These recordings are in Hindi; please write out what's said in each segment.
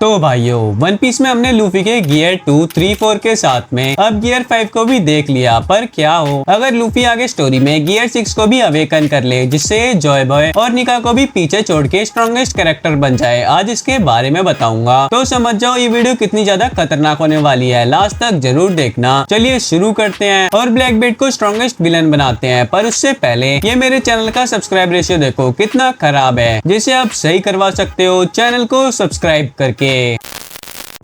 तो भाइयों, वन पीस में हमने लूफी के गियर 2, 3, 4 के साथ में अब गियर 5 को भी देख लिया। पर क्या हो अगर लूफी आगे स्टोरी में गियर 6 को भी अवेकन कर ले, जिससे जॉय बॉय और निका को भी पीछे छोड़ के स्ट्रॉन्गेस्ट कैरेक्टर बन जाए। आज इसके बारे में बताऊंगा, तो समझ जाओ ये वीडियो कितनी ज्यादा खतरनाक होने वाली है। लास्ट तक जरूर देखना। चलिए शुरू करते हैं और ब्लैक बेट को स्ट्रॉन्गेस्ट विलन बनाते हैं। पर उससे पहले ये मेरे चैनल का सब्सक्राइब रेशियो देखो कितना खराब है, जिसे आप सही करवा सकते हो चैनल को सब्सक्राइब करके।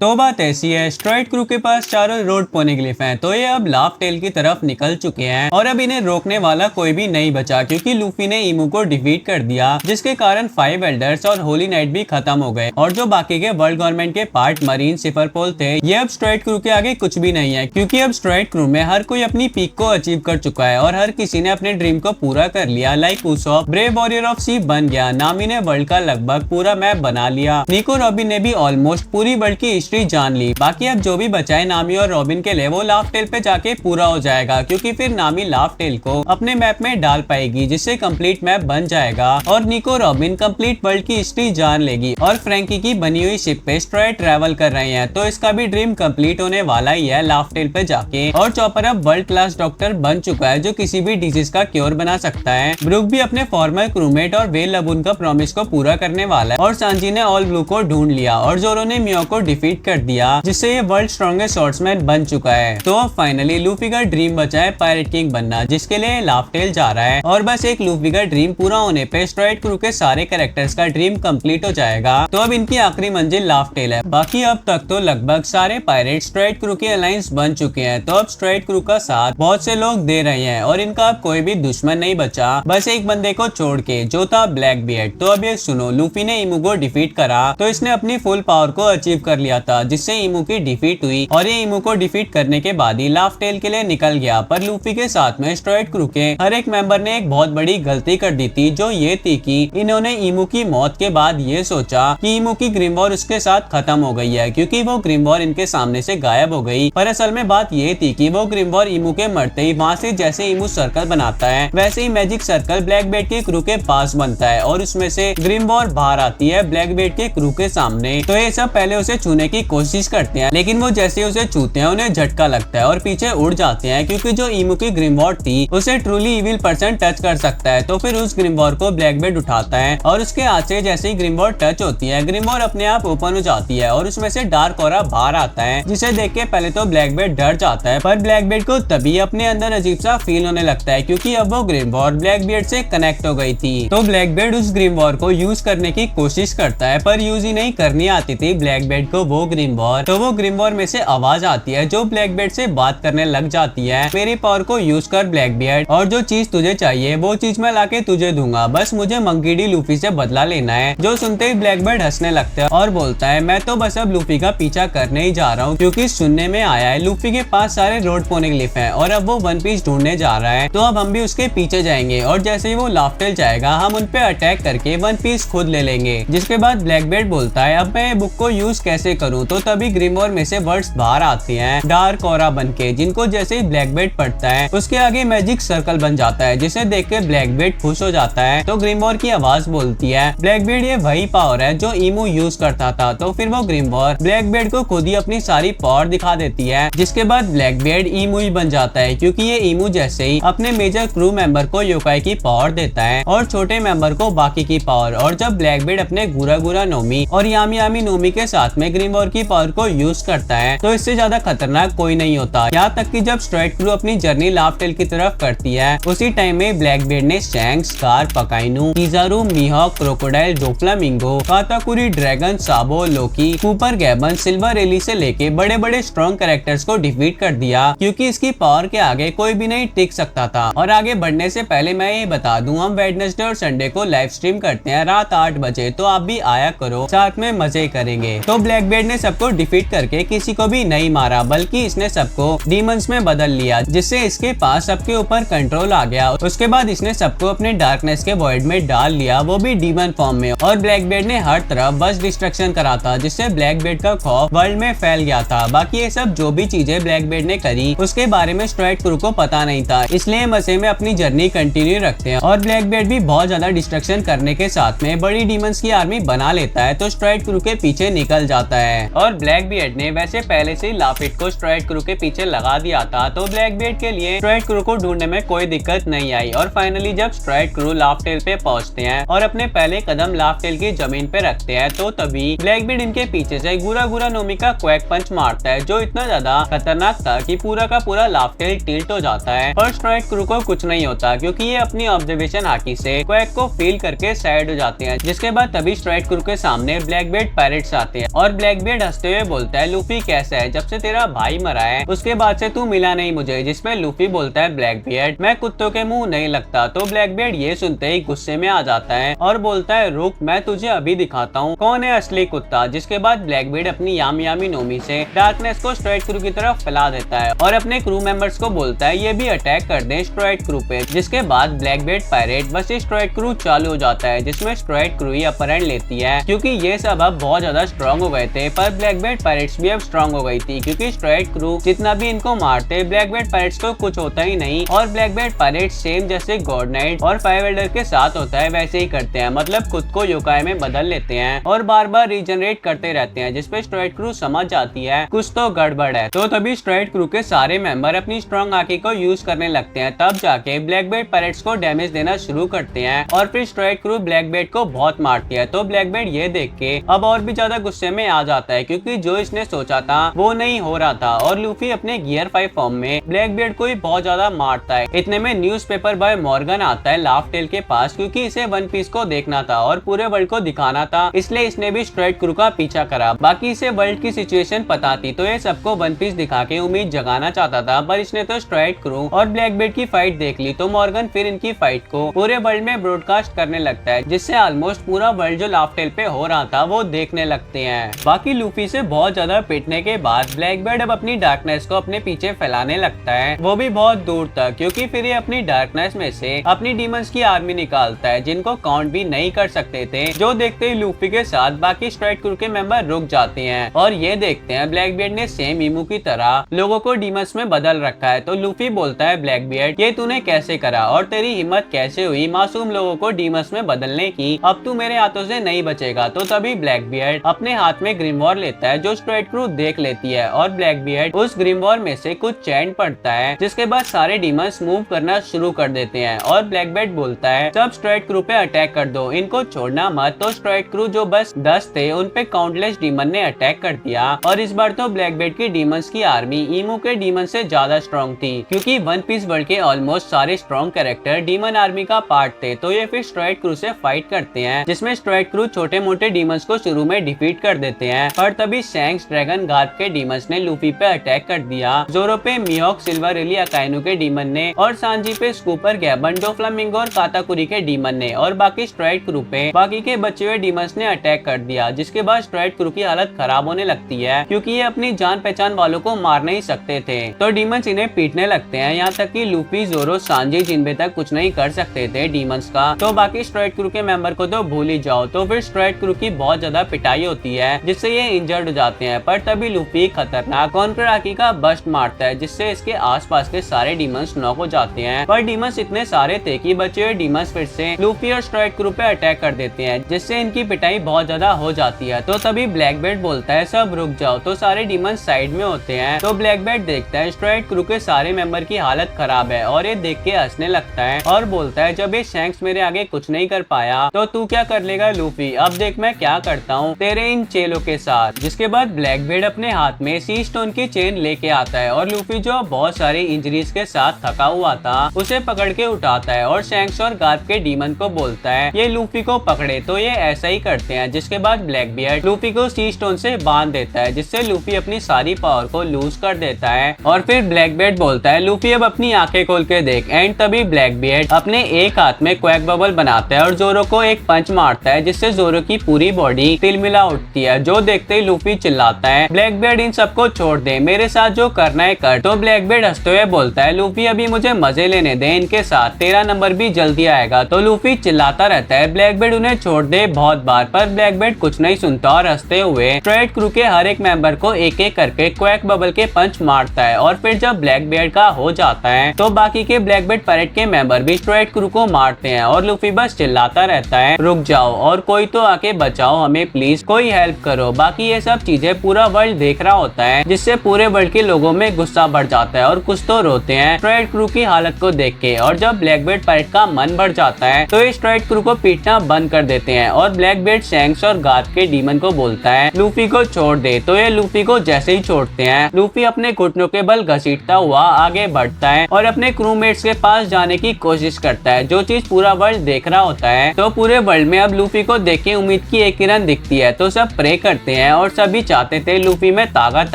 तो बात ऐसी है, स्ट्राइड क्रू के पास चारों रोड पोनेग्लिफ हैं, तो ये अब लाफ टेल की तरफ निकल चुके हैं और अब इन्हें रोकने वाला कोई भी नहीं बचा, क्योंकि लूफी ने इमू को डिफीट कर दिया, जिसके कारण 5 एल्डर्स और होली नाइट भी खत्म हो गए। और जो बाकी के वर्ल्ड गवर्नमेंट के पार्ट मरीन सिफरपोल थे, ये अब स्ट्राइड क्रू के आगे कुछ भी नहीं है, क्योंकि अब स्ट्राइड क्रू में हर कोई अपनी पीक को अचीव कर चुका है और हर किसी ने अपने ड्रीम को पूरा कर लिया। Like Usopp brave warrior of sea बन गया, नामी ने वर्ल्ड का लगभग पूरा मैप बना लिया, निको रॉबिन ने भी ऑलमोस्ट पूरी वर्ल्ड की हिस्ट्री जान ली। बाकी अब जो भी बचा है नामी और रॉबिन के लिए, वो लाफ टेल पे जाके पूरा हो जाएगा, क्योंकि फिर नामी लाफ टेल को अपने मैप में डाल पाएगी, जिससे कंप्लीट मैप बन जाएगा और निको रॉबिन कंप्लीट वर्ल्ड की हिस्ट्री जान लेगी। और फ्रैंकी की बनी हुई शिप पे स्ट्राइड ट्रैवल कर रहे हैं, तो इसका भी ड्रीम कंप्लीट होने वाला ही है लाफ टेल पे जाके। और चॉपर अब वर्ल्ड क्लास डॉक्टर बन चुका है, जो किसी भी डिजीज का क्योर बना सकता है। ब्रूक भी अपने फॉर्मर क्रूमेट और वेल लबून का प्रॉमिस को पूरा करने वाला है। और सांजी ने ऑल ब्लू को ढूंढ लिया और जोरो ने मियो को डिफीट कर दिया, जिससे ये वर्ल्ड स्ट्रॉन्गेस्ट स्वॉर्ड्समैन बन चुका है। तो अब फाइनली लूफी का ड्रीम बचा है पायरेट किंग बनना, जिसके लिए लाफ टेल जा रहा है। और बस एक लूफी का ड्रीम पूरा होने पे स्ट्राइड क्रू के सारे कैरेक्टर्स का ड्रीम कंप्लीट हो जाएगा। तो अब इनकी आखिरी मंजिल लाफ टेल है। बाकी अब तक तो लगभग सारे पायरेट स्ट्राइड क्रू की अलायंस बन चुके हैं, तो अब स्ट्राइड क्रू का साथ बहुत से लोग दे रहे हैं और इनका अब कोई भी दुश्मन नहीं बचा, बस एक बंदे को छोड़ के, जो था ब्लैक बियर्ड। तो अब ये सुनो, लूफी ने इमू को डिफीट करा, तो इसने अपनी फुल पावर को अचीव कर लिया था, जिससे इमू की डिफीट हुई और ये इमू को डिफीट करने के बाद ही लाफ टेल के लिए निकल गया। पर लूफी के साथ में स्ट्राइड क्रू के हर एक मेंबर ने एक बहुत बड़ी गलती कर दी थी, जो ये थी कि इन्होंने इमू की मौत के बाद ये सोचा कि इमू की ग्रिम वॉर उसके साथ खत्म हो गई है, क्योंकि वो ग्रिम वॉर इनके सामने से गायब हो गई। पर असल में बात ये थी कि वो ग्रिम वॉर इमू के मरते ही वहाँ से जैसे इमू सर्कल बनाता है, वैसे ही मैजिक सर्कल ब्लैक बेट के क्रू के पास बनता है और उसमें से ग्रिम वॉर बाहर आती है ब्लैक बेट के क्रू के सामने। तो ये सब पहले उसे छूने की कोशिश करते हैं, लेकिन वो जैसे उसे छूते हैं उन्हें झटका लगता है और पीछे उड़ जाते हैं, क्योंकि जो इमू की ग्रिम वॉर थी उसे ट्रूली इविल पर्सन टच कर सकता है। तो फिर उस ग्रिम वॉर को ब्लैक बेट उठाता है और उसके हाथ से जैसे ही ग्रिम वॉर टच होती है, ग्रिम वॉर अपने आप ओपन हो जाती है और उसमें से डार्क ऑरा बाहर आता है, जिसे देख के पहले तो ब्लैक बेट डर जाता है। पर ब्लैक बेट को तभी अपने अंदर अजीब सा फील होने लगता है, क्योंकि अब वो ग्रिम वॉर ब्लैक बेट से कनेक्ट हो गई थी। तो ब्लैक बेट उस ग्रिम वॉर को यूज करने की कोशिश करता है, पर यूज ही नहीं करनी आती थी ब्लैक बेट को वो ग्रिम वॉर। तो वो ग्रिम वॉर में से आवाज आती है जो ब्लैक बेट से बात करने लग जाती है, मेरी पावर को यूज कर ब्लैक बियर्ड, और जो चीज तुझे चाहिए वो चीज मैं लाके तुझे दूंगा, बस मुझे मंकी डी लूफी से बदला लेना है। जो सुनते ही ब्लैक बेट हंसने लगता है और बोलता है, मैं तो बस अब लूफी का पीछा करने ही जा रहा हूँ, क्योंकि सुनने में आया है लूफी के पास सारे रोड पोनेग्लिफ हैं और अब वो वन पीस ढूंढने जा रहा है, तो अब हम भी उसके पीछे जाएंगे और जैसे ही वो लाफ टेल जाएगा हम उन पे अटैक करके वन पीस खुद ले लेंगे। जिसके बाद ब्लैक बेट बोलता है, अब मैं बुक को यूज कैसे करूँ? तो तभी ग्रिम वॉर में से वर्ड्स बाहर आते हैं डार्क ऑरा बनके, जिनको जैसे ही ब्लैक बेट पढ़ता है उसके आगे मैजिक सर्कल बन जाता है, जिसे देख के ब्लैक बेट खुश हो जाता है। तो ग्रिम वॉर की आवाज बोलती है, ब्लैक बेट ये वही पावर है जो इमू यूज करता था। तो फिर वो ग्रिम वॉर ब्लैक बेट को खुद ही अपनी सारी पावर दिखा देती है, जिसके बाद ब्लैक बेट इमू ही बन जाता है, क्योंकि ये इमू जैसे ही अपने मेजर क्रू मेंबर को योकाई की पावर देता है और छोटे मेंबर को बाकी की पावर। और जब ब्लैक बेट अपने गुरा गुरा नोमी और यामी यामी नोमी के साथ में ग्रिम वॉर की पावर को यूज करता है, तो इससे ज्यादा खतरनाक कोई नहीं होता। यहाँ तक कि जब स्ट्राइड क्रू अपनी जर्नी लाफ टेल की तरफ करती है, उसी टाइम में ब्लैक बेट ने शैंक्स, स्कार, पकाइनू, Kizaru, Mihawk, Crocodile, Doflamingo, Katakuri, Dragon, Sabo, Loki, Cooper Gaban, Silver Rayleigh से लेके बड़े बड़े स्ट्रॉन्ग कैरेक्टर्स को डिफीट कर दिया, क्योंकि इसकी पावर के आगे कोई भी नहीं टिक सकता था। और आगे बढ़ने से पहले मैं ये बता दूं, हम वेडनेसडे और संडे को लाइव स्ट्रीम करते हैं रात 8 बजे, तो आप भी आया करो, साथ में मजे करेंगे। तो ब्लैक बेट ने ने सबको डिफीट करके किसी को भी नहीं मारा, बल्कि इसने सबको डीमंस में बदल लिया, जिससे इसके पास सबके ऊपर कंट्रोल आ गया। उसके बाद इसने सबको अपने डार्कनेस के वॉइड में डाल लिया, वो भी डीमन फॉर्म में। और ब्लैकबीड ने हर तरफ बस डिस्ट्रक्शन करा था, जिससे ब्लैकबीड का खौफ वर्ल्ड में फैल गया था। बाकी ये सब जो भी चीजें ब्लैकबीड ने करी उसके बारे में स्ट्राइड क्रू को पता नहीं था, इसलिए मजे में अपनी जर्नी कंटिन्यू रखते हैं। और ब्लैकबीड भी बहुत ज्यादा डिस्ट्रक्शन करने के साथ में बड़ी डीमंस की आर्मी बना लेता है, तो स्ट्राइड क्रू के पीछे निकल जाता है। और ब्लैकबीड ने वैसे पहले से लाफिट को स्ट्राइड क्रू के पीछे लगा दिया था, तो ब्लैकबीड के लिए स्ट्राइड क्रू को ढूंढने में कोई दिक्कत नहीं आई। और फाइनली जब स्ट्राइड क्रू लाफ्टेल पे पहुंचते हैं और अपने पहले कदम लाफ्टेल की जमीन पे रखते हैं, तो तभी ब्लैकबीड इनके पीछे से गुरा गुरा नोमी का क्वैक पंच मारता है, जो इतना ज्यादा खतरनाक था कि पूरा का पूरा लाफ्टेल टिल्ट हो जाता है। और स्ट्राइड क्रू को कुछ नहीं होता, क्योंकि ये अपनी ऑब्जर्वेशन हाकी से क्वैक को फील करके साइड हो जाते हैं। जिसके बाद तभी स्ट्राइड क्रू के सामने ब्लैकबीड पायरेट्स आते हैं और ब्लैकबीड हंसते हुए बोलता है, लूफी कैसा है? जब से तेरा भाई मरा है उसके बाद से तू मिला नहीं मुझे। जिसमें लूफी बोलता है, ब्लैकबीड मैं कुत्तों के मुंह नहीं लगता। तो ब्लैकबीड ये सुनते ही गुस्से में आ जाता है और बोलता है, रुक मैं तुझे अभी दिखाता हूँ कौन है असली कुत्ता। जिसके बाद ब्लैकबीड अपनी यामी यामी नोमी से डार्कनेस को स्ट्राइड क्रू की तरफ फैला देता है और अपने क्रू मेंबर्स को बोलता है ये भी अटैक कर दें स्ट्राइड क्रू पे। जिसके बाद ब्लैकबीड पायरेट बस स्ट्राइड क्रू चालू हो जाता है, जिसमें स्ट्राइड क्रू ही अपर हैंड लेती है, क्योंकि ये सब अब बहुत ज्यादा स्ट्रॉन्ग हो गए थे। पर ब्लैकबीड पायरेट्स भी अब स्ट्रॉन्ग हो गई थी, क्योंकि स्ट्राइड क्रू जितना भी इनको मारते ब्लैकबीड पायरेट्स को कुछ होता ही नहीं। और ब्लैकबीड पायरेट्स सेम जैसे गॉड नाइट और फायर वेल्डर के साथ होता है वैसे ही करते हैं, मतलब खुद को योकाई में बदल लेते हैं और बार बार रीजनरेट करते रहते हैं। जिसपे स्ट्राइड क्रू समझ जाती है कुछ तो गड़बड़ है, तो तभी स्ट्राइड क्रू के सारे मेंबर अपनी स्ट्रॉन्ग आंखें को यूज करने लगते हैं। तब जाके ब्लैकबीड पायरेट्स को डैमेज देना शुरू करते हैं और फिर स्ट्राइड क्रू ब्लैकबीड को बहुत मारती है। तो ब्लैकबीड ये देख के अब और भी ज्यादा गुस्से में आ जाता है, क्योंकि जो इसने सोचा था वो नहीं हो रहा था। और लूफी अपने गियर 5 फॉर्म में ब्लैकबीड को ही बहुत ज्यादा मारता है। इतने में न्यूज़पेपर बॉय मॉर्गन आता है लाफ्टेल के पास, क्योंकि इसे वन पीस को देखना था और पूरे वर्ल्ड को दिखाना था, इसलिए इसने भी स्ट्राइड क्रू का पीछा करा। बाकी इसे वर्ल्ड की सिचुएशन पता थी, तो ये सबको वन पीस दिखा के उम्मीद जगाना चाहता था, पर इसने तो स्ट्राइड क्रू और ब्लैकबीड की फाइट देख ली। तो मॉर्गन फिर इनकी फाइट को पूरे वर्ल्ड में ब्रॉडकास्ट करने लगता है, जिससे ऑलमोस्ट पूरा वर्ल्ड जो लाफ्टेल पे हो रहा था वो देखने लगते हैं। बाकी लूफी से बहुत ज्यादा पिटने के बाद ब्लैकबीड अब अपनी डार्कनेस को अपने पीछे फैलाने लगता है, वो भी बहुत दूर तक, क्योंकि फिर ये अपनी डार्कनेस में से अपनी डीमंस की आर्मी निकालता है, जिनको काउंट भी नहीं कर सकते थे। जो देखते ही लूफी के साथ बाकी स्ट्राइड क्रू के मेंबर रुक जाते हैं और ये देखते हैं ब्लैकबीड ने सेम इमू की तरह लोगों को डीमंस में बदल रखा है। तो लूफी बोलता है, ब्लैकबीड ये तूने कैसे करा और तेरी हिम्मत कैसे हुई मासूम लोगों को डीमंस में बदलने की? अब तू मेरे हाथों से नहीं बचेगा। तो तभी ब्लैकबीड अपने हाथ में ग्रिमवॉर लेता है, जो स्ट्राइड क्रू देख लेती है और ब्लैकबीड उस ग्रिमवॉर में से कुछ चैंट पढ़ता है, जिसके बाद सारे डीमंस मूव करना शुरू कर देते हैं। और ब्लैकबीड बोलता है, सब स्ट्राइड क्रू पे अटैक कर दो, इनको छोड़ना मत। तो स्ट्राइड क्रू जो बस 10 थे उन पे काउंटलेस डीमन ने अटैक कर दिया और इस बार तो ब्लैकबीड की डीमंस की आर्मी ईमू के डीमन से ज्यादा स्ट्रॉन्ग थी, क्योंकि वन पीस वर्ल्ड के ऑलमोस्ट सारे स्ट्रॉन्ग कैरेक्टर डीमन आर्मी का पार्ट थे। तो ये फिर स्ट्राइड क्रू से फाइट करते हैं, जिसमें स्ट्राइड क्रू छोटे मोटे डीमंस को शुरू में डिफीट कर देते हैं। पर तभी शैंक्स ड्रैगन गार्ड के डीमंस ने लूफी पे अटैक कर दिया, जोरो पे मिहोक सिल्वर रेली अकाइनु के डीमन ने, और सांजी पे स्कूपर गैबन डोफ्लामिंगो और काताकुरी के डीमन ने, और बाकी स्ट्राइड क्रू पे बाकी के बचे हुए डीमंस ने अटैक कर दिया। जिसके बाद स्ट्राइड क्रू की हालत खराब होने लगती है, क्योंकि ये अपनी जान पहचान वालों को मार नहीं सकते थे। तो डीमंस इन्हें पीटने लगते हैं, यहाँ तक कि लूफी, जोरो, सांजी, जिनबे तक कुछ नहीं कर सकते थे डीमंस का। तो बाकी स्ट्राइड क्रू के मेंबर को तो भूल ही जाओ। तो फिर स्ट्राइड क्रू की बहुत ज्यादा पिटाई होती है, जिससे ये इंजर्ड हो जाते हैं। पर तभी लूफी खतरनाक कॉन्कर आकी का बस्ट मारता है, जिससे इसके आसपास के सारे डीमंस नॉक हो जाते हैं। पर डीमंस इतने सारे थे कि बचे हुए डीमंस फिर से लूफी और स्ट्राइड क्रू पे अटैक कर देते हैं, जिससे इनकी पिटाई बहुत ज्यादा हो जाती है। तो तभी ब्लैकबीड बोलता है, सब रुक जाओ। तो सारे डीमंस साइड में होते हैं। तो ब्लैकबीड देखता है स्ट्राइड क्रू के सारे मेंबर की हालत खराब है और ये देख के हंसने लगता है और बोलता है, जब ये शैंक्स मेरे आगे कुछ नहीं कर पाया तो तू क्या कर लेगा लूफी? अब देख मैं क्या करता हूँ तेरे इन चेलों के साथ। जिसके बाद ब्लैकबीड अपने हाथ में सी स्टोन की चेन लेके आता है और लूफी जो बहुत सारी इंजरीज के साथ थका हुआ था उसे पकड़ के उठाता है और शैंक्स और गार्प के डीमन को बोलता है ये लूफी को पकड़े। तो ये ऐसा ही करते हैं। जिसके बाद ब्लैकबीड लूफी को सी स्टोन से बांध देता है, जिससे लूफी अपनी सारी पावर को लूज कर देता है। और फिर ब्लैकबीड बोलता है, लूफी अब अपनी आंखें खोल के देख। एंड तभी ब्लैकबीड अपने एक हाथ में क्वैक बबल बनाता है और जोरो को एक पंच मारता है, जिससे जोरो की पूरी बॉडी तिलमिला उठती है। जो देखते ही लूफी चिल्लाता है, ब्लैकबीयर्ड इन सबको छोड़ दे, मेरे साथ जो करना है कर। तो ब्लैकबीयर्ड हंसते हुए बोलता है, लूफी अभी मुझे मजे लेने दे, इनके साथ तेरा नंबर भी जल्दी आएगा। तो लूफी चिल्लाता रहता है, ब्लैकबीयर्ड उन्हें छोड़ दे बहुत बार, पर ब्लैकबीयर्ड कुछ नहीं सुनता और हंसते हुए स्ट्रेट क्रू के हर एक मेंबर को एक एक करके क्वैक बबल के पंच मारता है। और फिर जब ब्लैकबीयर्ड का हो जाता है तो बाकी के ब्लैकबीयर्ड पैरेट के मेंबर भी स्ट्रेट क्रू को मारते हैं और लूफी बस चिल्लाता रहता है, रुक जाओ और कोई तो आके बचाओ हमें प्लीज, कोई हेल्प करो। बाकी ये सब चीजें पूरा वर्ल्ड देख रहा होता है, जिससे पूरे वर्ल्ड के लोगों में गुस्सा बढ़ जाता है और कुछ तो रोते हैं स्ट्रेट क्रू की हालत को देख के। और जब ब्लैकबीयर्ड पैरेट का मन बढ़ जाता है तो ये स्ट्रेट क्रू को पीटना बंद कर देते हैं और ब्लैकबीयर्ड शैंक्स और गार्प के डीमन को बोलता है, लूफी को छोड़ दे। तो ये लूफी को जैसे ही छोड़ते हैं, लूफी अपने घुटनों के बल घसीटता हुआ आगे बढ़ता है और अपने क्रूमेट्स के पास जाने की कोशिश करता है, जो चीज पूरा वर्ल्ड देख रहा होता है। तो पूरे वर्ल्ड में अब लूफी को देख के उम्मीद की एक किरण दिखती है, तो सब प्रे करते हैं और सभी चाहते थे लूफी में ताकत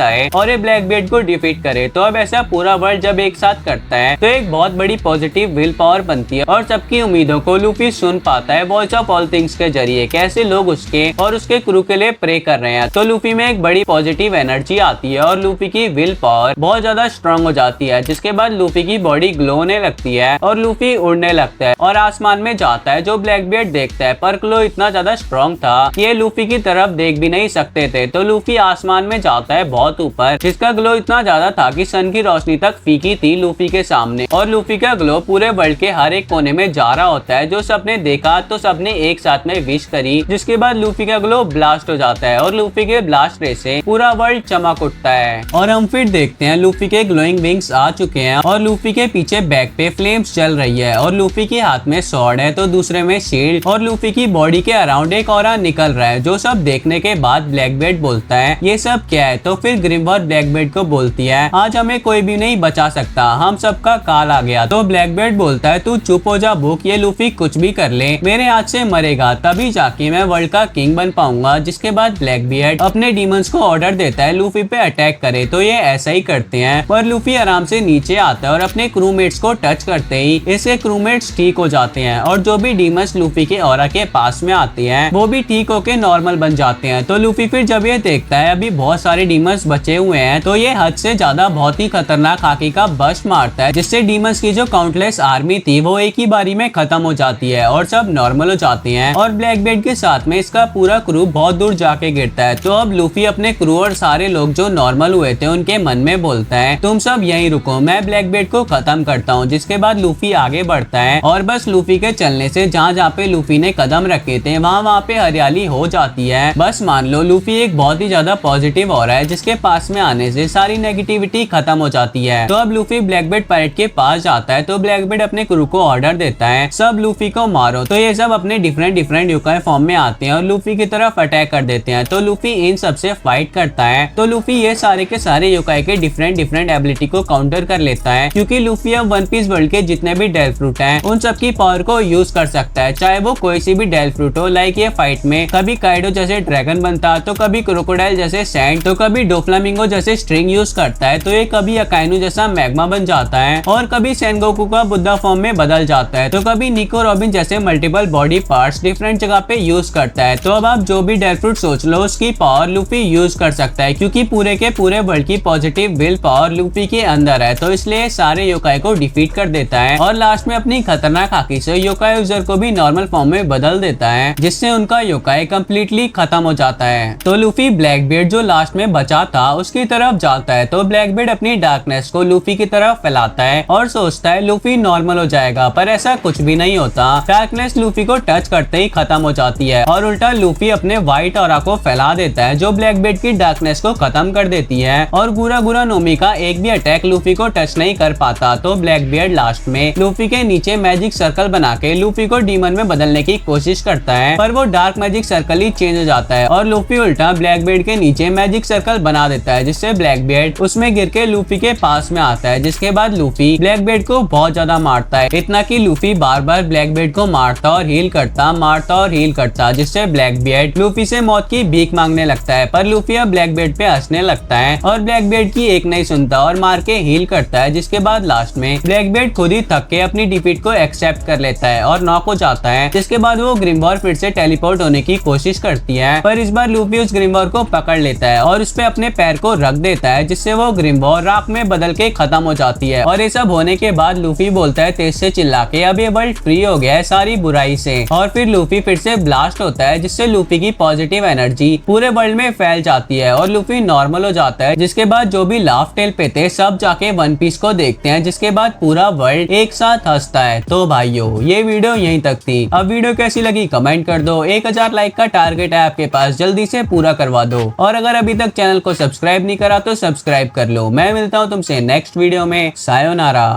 आए और ये ब्लैकबीयर्ड को डिफीट करे। तो अब ऐसा पूरा वर्ल्ड जब एक साथ करता है तो एक बहुत बड़ी पॉजिटिव विल पावर बनती है और सबकी उम्मीदों को लूफी सुन पाता है वॉइस ऑफ ऑल थिंग्स के जरिए, कैसे लोग उसके और उसके क्रू के लिए प्रे कर रहे हैं। तो लूफी में एक बड़ी पॉजिटिव एनर्जी आती है और लूफी की विल पावर बहुत ज्यादा स्ट्रांग हो जाती है, जिसके बाद लूफी की बॉडी ग्लो होने लगती है और लूफी उड़ने लगता है और आसमान में जाता है, जो ब्लैकबीयर्ड देखता है। पर ग्लो इतना ज्यादा स्ट्रांग था कि ये लूफी की तरफ देख भी नहीं सकते थे। तो लूफी आसमान में जाता है बहुत ऊपर, जिसका ग्लो इतना ज्यादा था कि सन की रोशनी तक फीकी थी लूफी के सामने। और लूफी का ग्लो पूरे वर्ल्ड के हर एक कोने में जा रहा होता है, जो सबने देखा तो सबने एक साथ में विश करी, जिसके बाद लूफी का ग्लो ब्लास्ट हो जाता है और लूफी के ब्लास्ट रे से पूरा वर्ल्ड चमक उठता है। और हम फिर देखते हैं लूफी के ग्लोइंग विंग्स आ चुके हैं और लूफी के पीछे बैक पे फ्लेम्स चल रही है और लूफी के हाथ में स्वॉर्ड है तो दूसरे में शील्ड और लूफी की बॉडी के अराउंड एक ऑरा निकल रहा है, जो सब देखने के बाद ब्लैकबीयर्ड बोलता है, ये सब क्या है। तो फिर ग्रिमवॉर्ड ब्लैकबीयर्ड को बोलती है, आज हमें कोई भी नहीं बचा सकता, हम सबका काल आ गया। तो ब्लैकबीयर्ड बोलता है, तू चुप हो जा बुक, ये लूफी कुछ भी कर ले, मेरे हाथ से मरेगा तभी जाके मैं वर्ल्ड का किंग बन पाऊंगा। जिसके बाद ब्लैकबीयर्ड अपने डीमंस को ऑर्डर देता है लूफी पे अटैक करे, तो ये ऐसा ही करते हैं। पर लूफी आराम से नीचे आता है और अपने क्रूमेट्स को टच करते ही इसके क्रूमेट्स ठीक हो जाते हैं और जो भी डीमंस लूफी के ऑरा के पास में आते हैं वो भी ठीक होके नॉर्मल बन जाते हैं। तो लूफी फिर जब ये देखता है अभी बहुत सारे डीमंस बचे हुए हैं, तो ये हद से ज्यादा बहुत ही खतरनाक हाकी का बस्ट मारता है, जिससे डीमंस की जो काउंटलेस आर्मी थी वो एक ही बारी में खत्म हो जाती है और सब नॉर्मल हो जाते हैं। और ब्लैकबीयर्ड के साथ में इसका पूरा क्रू बहुत दूर जाके गिरता है। तो अब लूफी अपने क्रू और सारे लोग जो नॉर्मल हुए थे उनके मन में बोलता है, तुम सब यहीं रुको, मैं ब्लैकबीयर्ड को खत्म करता हूँ। जिसके बाद लूफी आगे बढ़ता है और बस लूफी के चलने से जहाँ जहाँ पे लूफी ने कदम रखे थे वहाँ पे हरियाली हो जाती है। बस मान लो लूफी एक बहुत ही ज्यादा पॉजिटिव हो रहा है, जिसके पास में आने से सारी नेगेटिविटी खत्म हो जाती है। तो अब लूफी ब्लैकबीयर्ड पैरेट के पास जाता है तो ब्लैकबीयर्ड अपने क्रू को ऑर्डर देता है, सब लूफी को मारो। तो ये सब अपने डिफरेंट युकाई फॉर्म में आते हैं और लूफी की तरफ अटैक कर देते हैं। तो लूफी इन सबसे फाइट करता है। तो लूफी ये सारे के सारे युकाई के डिफरेंट एबिलिटी को काउंटर कर लेता है, क्योंकि लूफी अब वन पीस वर्ल्ड के जितने भी डेल फ्रूट हैं उन सब की पावर को यूज कर सकता है, चाहे वो कोई सी भी डेल फ्रूट हो। लाइक ये फाइट में कभी काइडो जैसे ड्रैगन बनता, तो कभी क्रोकोडाइल जैसे सैंड, तो कभी डोफ्लामिंगो जैसे स्ट्रिंग यूज करता है, तो ये कभी अकाइनु जैसा मैग्मा बन जाता है और कभी सेनगोकू का बुद्धा फॉर्म में बदल जाता है, तो कभी निको रॉबिन जैसे मल्टीपल बॉडी पार्ट्स डिफरेंट जगह पे यूज करता है। तो अब आप जो भी डेल फ्रूट सोच लो उसकी पावर लूफी यूज कर सकता है, क्योंकि पूरे के पूरे वर्ल्ड की पॉजिटिव विल पावर लूफी के अंदर है। तो इसलिए सारे योकाई को डिफीट कर देता है और लास्ट में अपनी खतरनाक हाकी से योकाई यूजर को भी नॉर्मल फॉर्म में बदल देता है, जिससे उनका योकाई कंप्लीटली खत्म हो जाता है। तो लूफी ब्लैकबीयर्ड जो लास्ट में बचा था उसकी तरफ जाता है, तो ब्लैकबीयर्ड अपनी डार्कनेस को लूफी की तरफ फैलाता है और सोचता है लूफी नॉर्मल हो जाएगा, पर ऐसा कुछ भी नहीं होता। डार्कनेस लूफी को टच करते ही खत्म हो जाती है और उल्टा लूफी अपने व्हाइट ऑरा को फैला देता है, जो ब्लैकबीयर्ड की डार्कनेस को खत्म कर देती है और गुरा गुरा नोमी का एक भी अटैक लूफी को टच नहीं कर पाता। तो ब्लैकबीयर्ड लास्ट में लूफी के नीचे मैजिक सर्कल बना के लूफी को डीमन में बदलने की कोशिश करता है, पर वो डार्क मैजिक सर्कल ही चेंज हो जाता है और लूफी उल्टा ब्लैकबीयर्ड के नीचे मैजिक सर्कल बना देता है, जिससे ब्लैकबीयर्ड उसमें गिर के लूफी के पास में आता है। जिसके बाद लूफी ब्लैकबीयर्ड को बहुत ज्यादा मारता है, इतना कि लूफी बार बार ब्लैकबीयर्ड को मारता और हील करता, मारता और हील करता, जिससे ब्लैकबीयर्ड लूफी से मौत की भीख मांगने लगता है। पर लूफी अब ब्लैकबीयर्ड पे हंसने लगता है और ब्लैकबीयर्ड की एक नहीं सुनता और मार के हील करता है। जिसके बाद लास्ट में ब्लैकबीयर्ड खुद ही थक के अपनी डिफीट को एक्सेप्ट कर लेता है और नॉक हो जाता है। जिसके बाद वो ग्रिमवॉर फिर से टेलीपोर्ट होने की कोशिश करती है, पर इस बार लूफी लूफी उस ग्रिम्बोर को पकड़ लेता है और उस पे अपने पैर को रख देता है, जिससे वो ग्रिम्बोर राख में बदल के खत्म हो जाती है। और ये सब होने के बाद लूफी बोलता है तेज से चिल्ला के, अब ये वर्ल्ड फ्री हो गया है सारी बुराई से। और फिर लूफी फिर से ब्लास्ट होता है, जिससे लूफी की पॉजिटिव एनर्जी पूरे वर्ल्ड में फैल जाती है और लूफी नॉर्मल हो जाता है। जिसके बाद जो भी लाफ टेल पे थे सब जाके वन पीस को देखते हैं, जिसके बाद पूरा वर्ल्ड एक साथ हंसता है। तो भाइयों ये वीडियो यहीं तक थी। अब वीडियो कैसी लगी कमेंट कर दो। 1000 लाइक का टारगेट है आपके पास, जल्दी से पूरा करवा दो। और अगर अभी तक चैनल को सब्सक्राइब नहीं करा तो सब्सक्राइब कर लो। मैं मिलता हूँ तुमसे नेक्स्ट वीडियो में। सायोनारा।